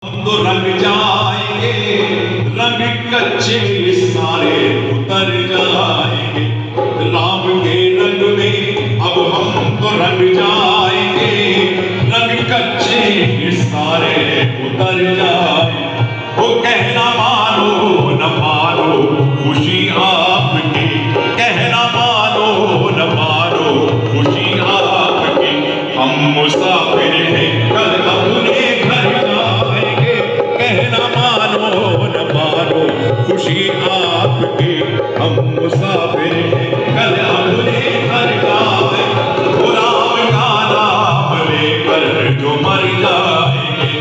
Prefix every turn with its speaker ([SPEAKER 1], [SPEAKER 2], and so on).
[SPEAKER 1] हम तो रंग जाएंगे, रंग कच्चे सारे उतर जाएंगे। राम के रंग में अब हम तो रंग जाएंगे, रंग कच्चे सारे उतर जाए। वो कहना मानो न मानो खुशी आपकी, कहना मानो न मानो खुशी आपकी। हम मुसाफिर हैं कल अपने घर जाएंगे, कहना मानो न मानो खुशी आपकी। हम मुसाफिर हैं कल अपने घर जाएंगे, राम का नाम लेकर जो मर जाएंगे।